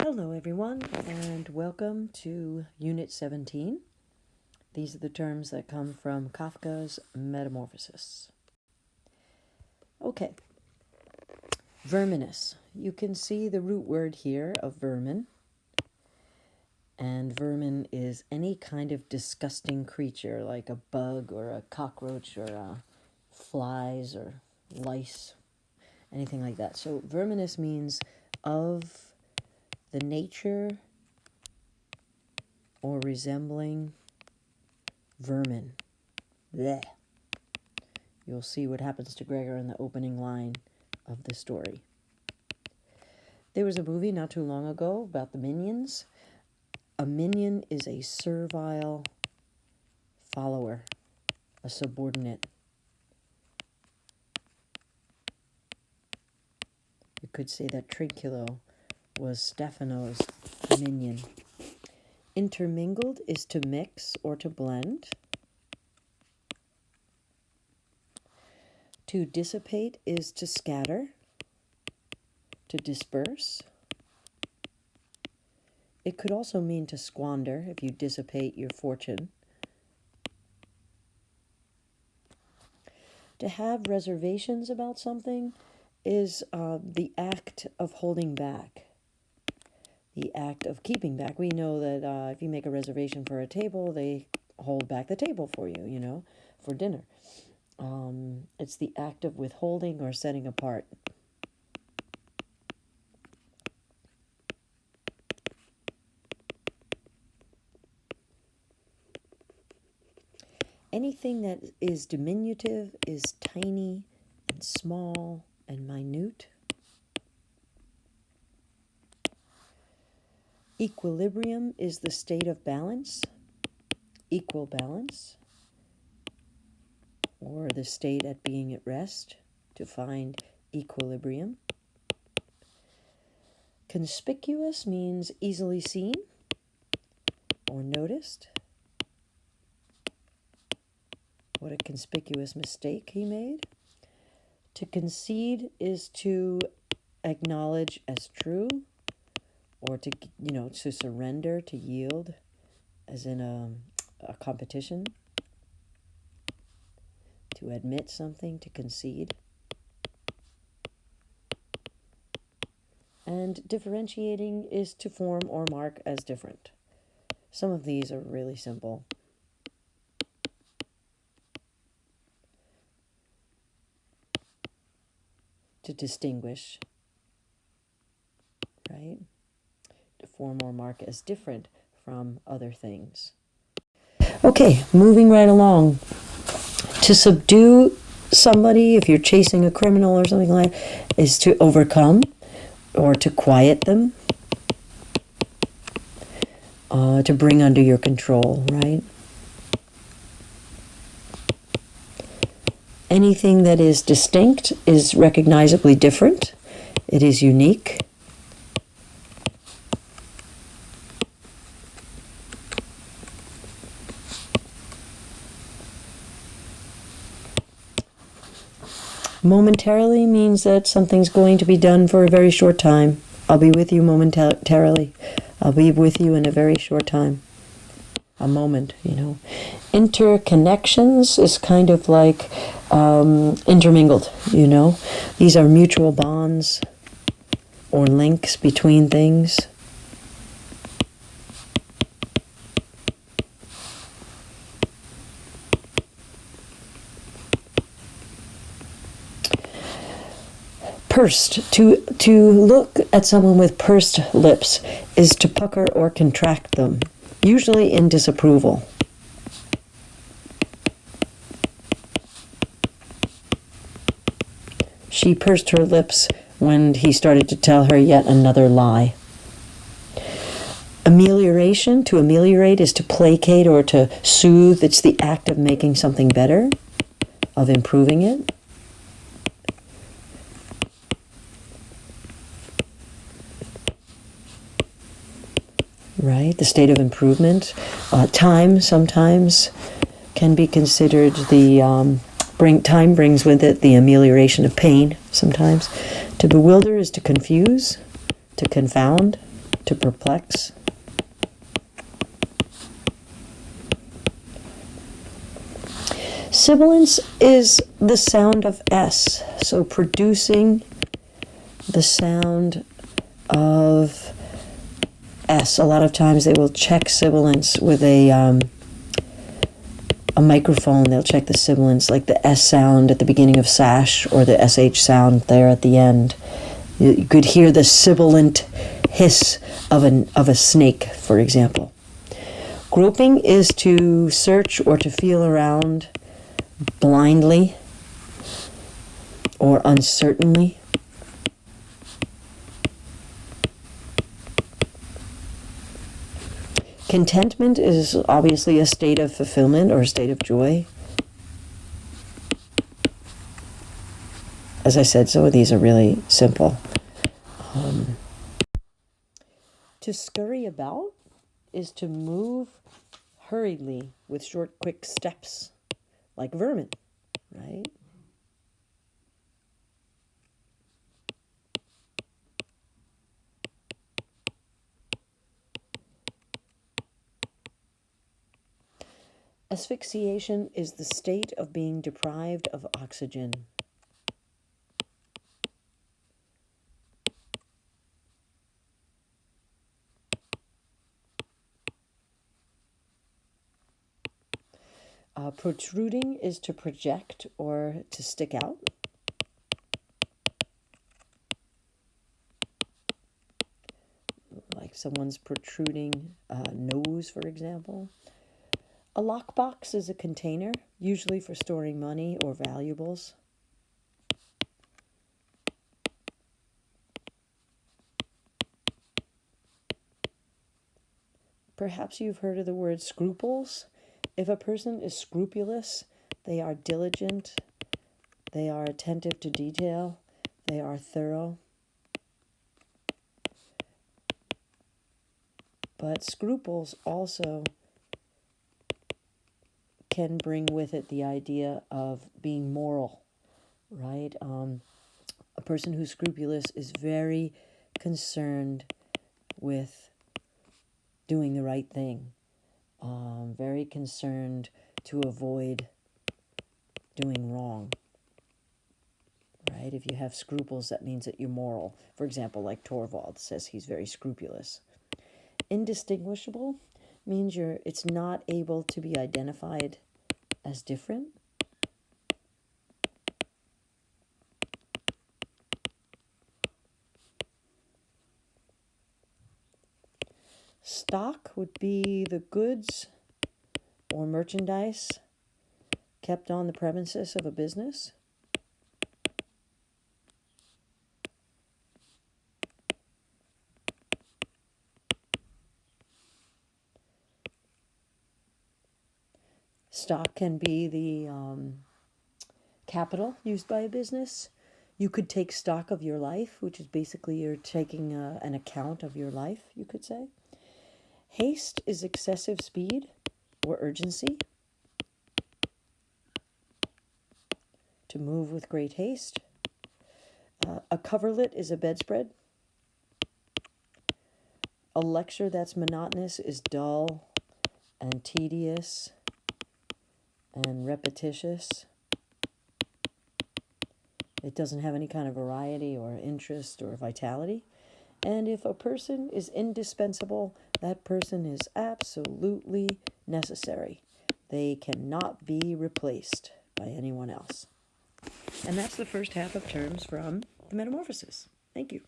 Hello everyone, and welcome to Unit 17. These are the terms that come from Kafka's Metamorphosis. Okay, verminous. You can see the root word here of vermin. And vermin is any kind of disgusting creature, like a bug or a cockroach or flies or lice, anything like that. So verminous means of the nature or resembling vermin. Blech. You'll see what happens to Gregor in the opening line of the story. There was a movie not too long ago about the minions. A minion is a servile follower, a subordinate. You could say that Trinculo was Stefano's minion. Intermingled is to mix or to blend. To dissipate is to scatter, to disperse. It could also mean to squander if you dissipate your fortune. To have reservations about something is the act of holding back, the act of keeping back. We know that if you make a reservation for a table, they hold back the table for you, for dinner. It's the act of withholding or setting apart. Anything that is diminutive is tiny and small and minute. Equilibrium is the state of balance, equal balance, or the state at being at rest, to find equilibrium. Conspicuous means easily seen or noticed. What a conspicuous mistake he made. To concede is to acknowledge as true, or to surrender, to yield, as in a competition. To admit something, to concede. And differentiating is to form or mark as different. Some of these are really simple. To distinguish, right? To form or mark as different from other things. Okay, moving right along. To subdue somebody, if you're chasing a criminal or something like that, is to overcome or to quiet them, to bring under your control, right? Anything that is distinct is recognizably different. It is unique. Momentarily means that something's going to be done for a very short time. I'll be with you momentarily. I'll be with you in a very short time. A moment, Interconnections is kind of like intermingled, These are mutual bonds or links between things. Pursed. To look at someone with pursed lips is to pucker or contract them, usually in disapproval. She pursed her lips when he started to tell her yet another lie. Amelioration. To ameliorate is to placate or to soothe. It's the act of making something better, of improving it. Right, the state of improvement. Time sometimes can be considered time brings with it the amelioration of pain sometimes. To bewilder is to confuse, to confound. to perplex. Sibilance is the sound of S, so producing the sound of S. A lot of times they will check sibilance with a microphone. They'll check the sibilance, like the S sound at the beginning of sash or the SH sound there at the end. You could hear the sibilant hiss of a snake, for example. Groping is to search or to feel around blindly or uncertainly. Contentment is obviously a state of fulfillment or a state of joy. As I said, some of these are really simple. To scurry about is to move hurriedly with short, quick steps, like vermin, right? Asphyxiation is the state of being deprived of oxygen. Protruding is to project or to stick out. Like someone's protruding nose, for example. A lockbox is a container, usually for storing money or valuables. Perhaps you've heard of the word scruples. If a person is scrupulous, they are diligent, they are attentive to detail, they are thorough. But scruples also can bring with it the idea of being moral, right? A person who's scrupulous is very concerned with doing the right thing, very concerned to avoid doing wrong, right? If you have scruples, that means that you're moral. For example, like Torvald says he's very scrupulous. Indistinguishable means it's not able to be identified as different. Stock would be the goods or merchandise kept on the premises of a business. Stock can be the capital used by a business. You could take stock of your life, which is basically you're taking an account of your life, you could say. Haste is excessive speed or urgency. To move with great haste. A coverlet is a bedspread. A lecture that's monotonous is dull and tedious and repetitious. It doesn't have any kind of variety or interest or vitality. And if a person is indispensable, that person is absolutely necessary. They cannot be replaced by anyone else. And that's the first half of terms from the Metamorphosis. Thank you.